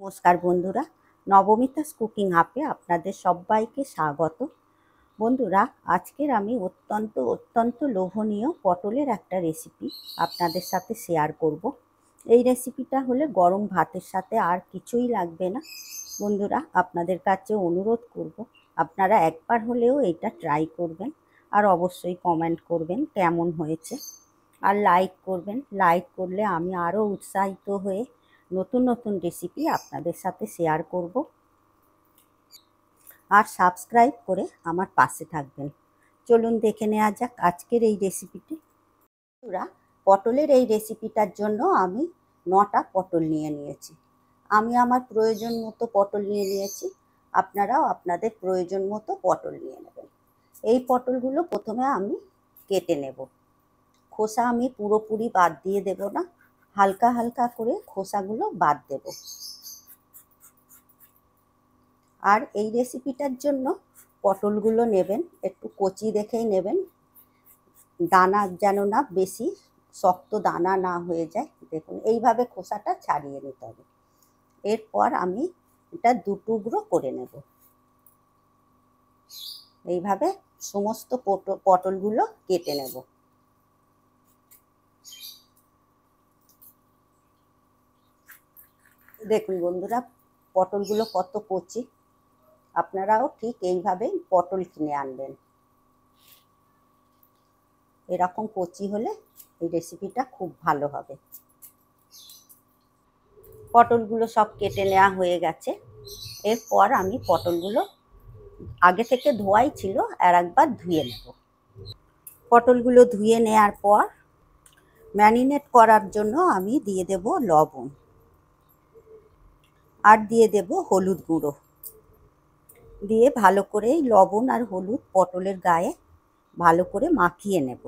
নমস্কার বন্ধুরা, নবমিতাস কুকিং হাবে আপনাদের সবাইকে স্বাগত। বন্ধুরা, আজকের আমি অত্যন্ত লোভনীয় পটলের একটা রেসিপি আপনাদের সাথে শেয়ার করব। এই রেসিপিটা হলে গরম ভাতের সাথে আর কিছুই লাগবে না। বন্ধুরা, আপনাদের কাছে অনুরোধ করব আপনারা একবার হলেও এটা ট্রাই করবেন, আর অবশ্যই কমেন্ট করবেন কেমন হয়েছে, আর লাইক করবেন। লাইক করলে আমি আরও উৎসাহিত হয়ে নতুন নতুন রেসিপি আপনাদের সাথে শেয়ার করব। আর সাবস্ক্রাইব করে আমার পাশে থাকবেন। চলুন দেখে নেওয়া যাক আজকের এই রেসিপিটি। বন্ধুরা, পটলের এই রেসিপিটার জন্য আমি 9টা পটল নিয়েছি। আমি আমার প্রয়োজন মতো পটল নিয়েছি, আপনারাও আপনাদের প্রয়োজন মতো পটল নিয়ে নেবেন। এই পটলগুলো প্রথমে আমি কেটে নেব। খোসা আমি পুরোপুরি বাদ দিয়ে দেব না, হালকা হালকা করে খোসাগুলো বাদ দেব। আর এই রেসিপিটার জন্য পটলগুলো নেবেন একটু কচি দেখেই নেবেন, দানা যেন না বেশি শক্ত দানা না হয়ে যায়। দেখুন, এইভাবে খোসাটা ছাড়িয়ে নিতে হবে। এরপর আমি এটা 2 টুকরো করে নেব। এইভাবে সমস্ত পটলগুলো কেটে নেব। দেখুন বন্ধুরা, পটলগুলো কত কচি। আপনারাও ঠিক এইভাবেই পটল কিনে আনবেন। এরকম কচি হলে এই রেসিপিটা খুব ভালো হবে। পটলগুলো সব কেটে নেওয়া হয়ে গেছে। এরপর আমি পটলগুলো আগে থেকে ধোয়াই ছিল, আর একবার ধুয়ে নেব। পটলগুলো ধুয়ে নেওয়ার পর ম্যারিনেট করার জন্য আমি দিয়ে দেব লবণ, আর দিয়ে দেব হলুদ গুঁড়ো। দিয়ে ভালো করে লবণ আর হলুদ পটলের গায়ে ভালো করে মাখিয়ে নেব।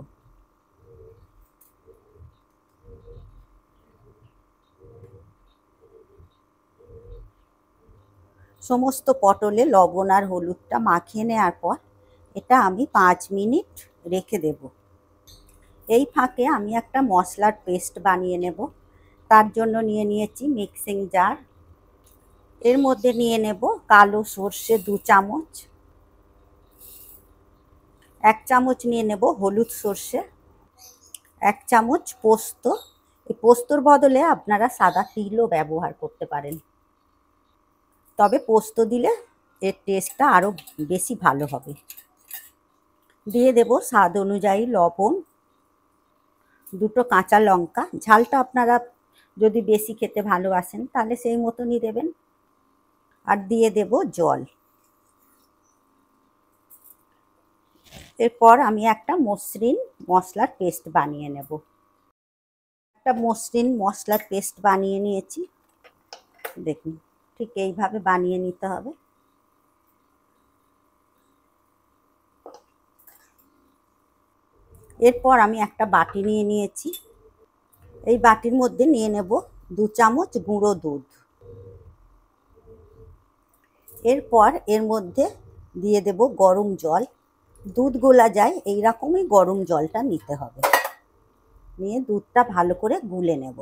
সমস্ত পটলে লবণ আর হলুদটা মাখিয়ে নেওয়ার পর এটা আমি 5 মিনিট রেখে দেব। এই ফাঁকে আমি একটা মশলার পেস্ট বানিয়ে নেব। তার জন্য নিয়েছি মিক্সিং জার। এর মধ্যে নিয়ে নেব কালো সর্ষে 2 চামচ, 1 চামচ নিয়ে নেব হলুদ সর্ষে, 1 চামচ পোস্ত। এই পোস্তর বদলে আপনারা সাদা তিলও ব্যবহার করতে পারেন, তবে পোস্ত দিলে এর টেস্টটা আরও বেশি ভালো হবে। দিয়ে দেব স্বাদ অনুযায়ী লবণ, 2টো কাঁচা লঙ্কা। ঝালটা আপনারা যদি বেশি খেতে ভালোবাসেন তাহলে সেই মতনই দেবেন। আর দিয়ে দেব জল। এরপর আমি একটা মসৃণ মশলার পেস্ট বানিয়ে নেব। একটা মসৃণ মশলার পেস্ট বানিয়ে নিয়েছি। দেখুন, ঠিক এইভাবে বানিয়ে নিতে হবে। এরপর আমি একটা বাটি নিয়েছি। এই বাটির মধ্যে নিয়ে নেব 2 চামচ গুঁড়ো দুধ। এরপর এর মধ্যে দিয়ে দেব গরম জল। দুধ গোলা যায় এইরকমই গরম জলটা নিতে হবে। নিয়ে দুধটা ভালো করে গুলে নেব।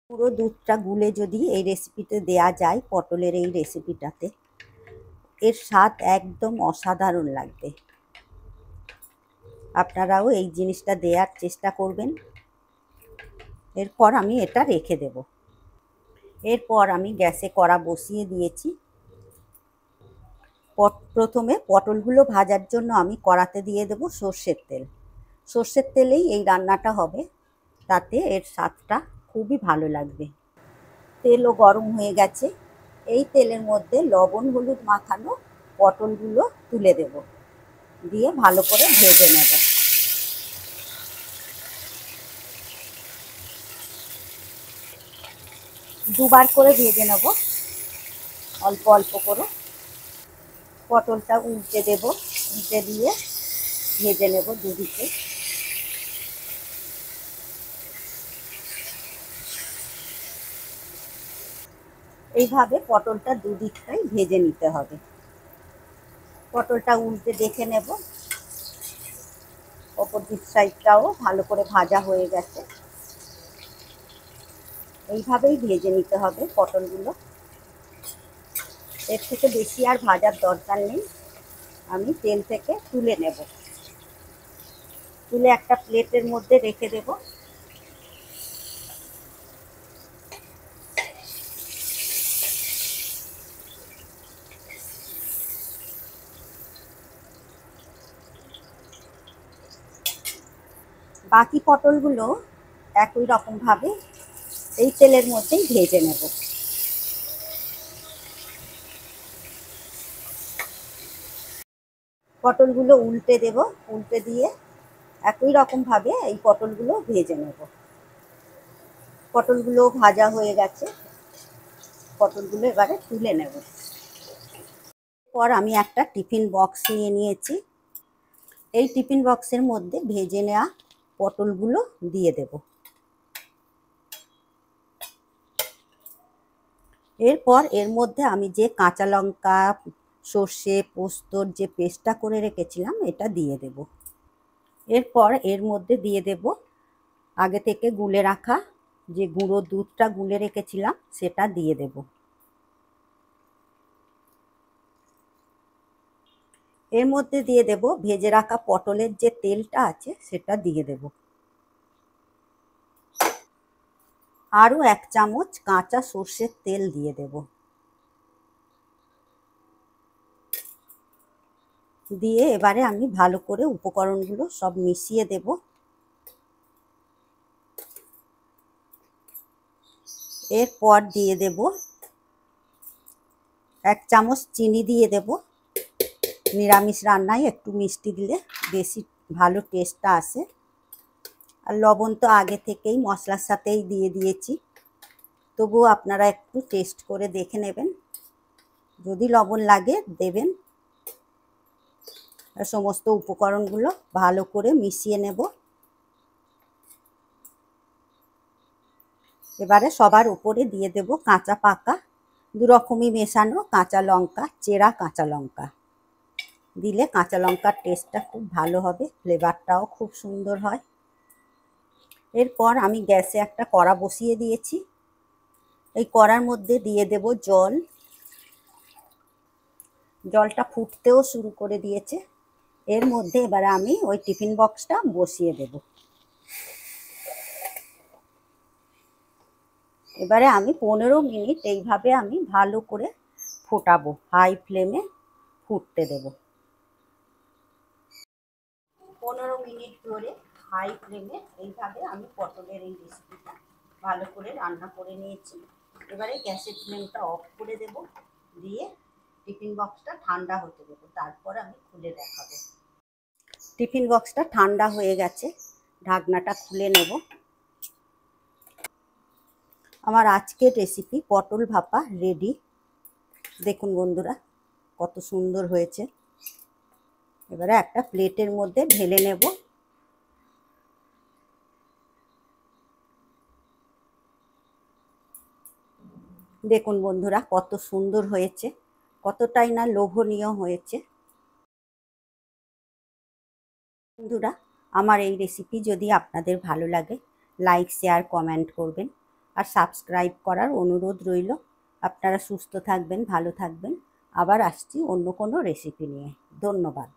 পুরো দুধটা গুলে যদি এই রেসিপিতে দেয়া যায়, পটলের এই রেসিপিটাতে এর স্বাদ একদম অসাধারণ লাগবে। আপনারাও এই জিনিসটা দেওয়ার চেষ্টা করবেন। এরপর আমি এটা রেখে দেব। এরপর আমি গ্যাসে কড়া বসিয়ে দিয়েছি। প্রথমে পটলগুলো ভাজার জন্য আমি কড়াতে দিয়ে দেব সর্ষের তেল। সর্ষের তেলেই এই রান্নাটা হবে, তাতে এর স্বাদটা খুবই ভালো লাগবে। তেলও গরম হয়ে গেছে। এই তেলের মধ্যে লবণ হলুদ মাখানো পটলগুলো তুলে দেব, দিয়ে ভালো করে ভেজে নেব। দুবার করে ভেজে নেব, অল্প অল্প করে। পটলটা উল্টে দেব, উল্টে দিয়ে ভেজে নেব দুদিকে। এইভাবে পটলটা দুদিকটাই ভেজে নিতে হবে। পটলটা উল্টে দেখে নেব অপর দিক সাইডটাও ভালো করে ভাজা হয়ে গেছে। এইভাবেই ভেজে নিতে হবে পটলগুলো, এর থেকে বেশি আর ভাজার দরকার নেই। আমি তেল থেকে তুলে নেব, তুলে একটা প্লেটের মধ্যে রেখে দেব। বাকি পটলগুলো একই রকমভাবে এই তেলের মধ্যেই ভেজে নেব। পটলগুলো উল্টে দেব, উল্টে দিয়ে একই রকমভাবে এই পটলগুলো ভেজে নেব। পটলগুলো ভাজা হয়ে গেছে, পটলগুলো এবারে তুলে নেব। পর আমি একটা টিফিন বক্স নিয়ে নিয়েছি, এই টিফিন বক্সের মধ্যে ভেজে নেওয়া পটলগুলো দিয়ে দেব। এরপর এর মধ্যে আমি যে কাঁচা লঙ্কা, সর্ষে, পোস্তর যে পেস্টটা করে রেখেছিলাম এটা দিয়ে দেব। এরপর এর মধ্যে দিয়ে দেব আগে থেকে গুলে রাখা যে গুঁড়ো দুধটা গুলে রেখেছিলাম সেটা দিয়ে দেব। এর মধ্যে দিয়ে দেব ভেজে রাখা পটলের যে তেলটা আছে সেটা দিয়ে দেব। আরও 1 চামচ কাঁচা সর্ষের তেল দিয়ে দেব। দিয়ে এবারে আমি ভালো করে উপকরণগুলো সব মিশিয়ে দেব। এরপর দিয়ে দেব 1 চামচ চিনি দিয়ে দেব। নিরামিষ রান্নায় একটু মিষ্টি দিলে বেশি ভালো টেস্টটা আসে। আর লবণ তো আগে থেকেই মশলার সাথেই দিয়ে দিয়েছি, তবুও আপনারা একটু টেস্ট করে দেখে নেবেন, যদি লবণ লাগে দেবেন। আর সমস্ত উপকরণগুলো ভালো করে মিশিয়ে নেব। এবারে সবার উপরে দিয়ে দেব কাঁচা পাকা 2 রকমই মেশানো কাঁচা লঙ্কা, চেরা কাঁচা লঙ্কা দিলে কাঁচা লঙ্কার টেস্টটা খুব ভালো হবে, ফ্লেভারটাও খুব সুন্দর হয়। এরপর আমি গ্যাসে একটা কড়া বসিয়ে দিয়েছি, এই কড়ার মধ্যে দিয়ে দেব জল। জলটা ফুটতেও শুরু করে দিয়েছে। এর মধ্যে এবারে আমি ওই টিফিন বক্সটা বসিয়ে দেব। এবারে আমি 15 মিনিট এইভাবে আমি ভালো করে ফোটাবো, হাই ফ্লেমে ফুটতে দেব। 15 মিনিট ধরে হাই ফ্লেমে এইভাবে আমি পটলের এই রেসিপিটা ভালো করে রান্না করে নিয়েছি। এবারে গ্যাসের ফ্লেমটা অফ করে দেব, দিয়ে টিফিন বক্সটা ঠান্ডা হতে দেবো, তারপর আমি খুলে দেখাবো। টিফিন বক্সটা ঠান্ডা হয়ে গেছে, ঢাকনাটা খুলে নেব। আমার আজকের রেসিপি পটল ভাপা রেডি। দেখুন বন্ধুরা কত সুন্দর হয়েছে। এবারে একটা প্লেটের মধ্যে ঢেলে নেব। দেখুন বন্ধুরা কত সুন্দর হয়েছে, কতটাই না লোভনীয় হয়েছে। বন্ধুরা আমার এই রেসিপি যদি আপনাদের ভালো লাগে লাইক, শেয়ার, কমেন্ট করবেন আর সাবস্ক্রাইব করার অনুরোধ রইল। আপনারা সুস্থ থাকবেন, ভালো থাকবেন। আবার আসছি অন্য কোনো রেসিপি নিয়ে। ধন্যবাদ।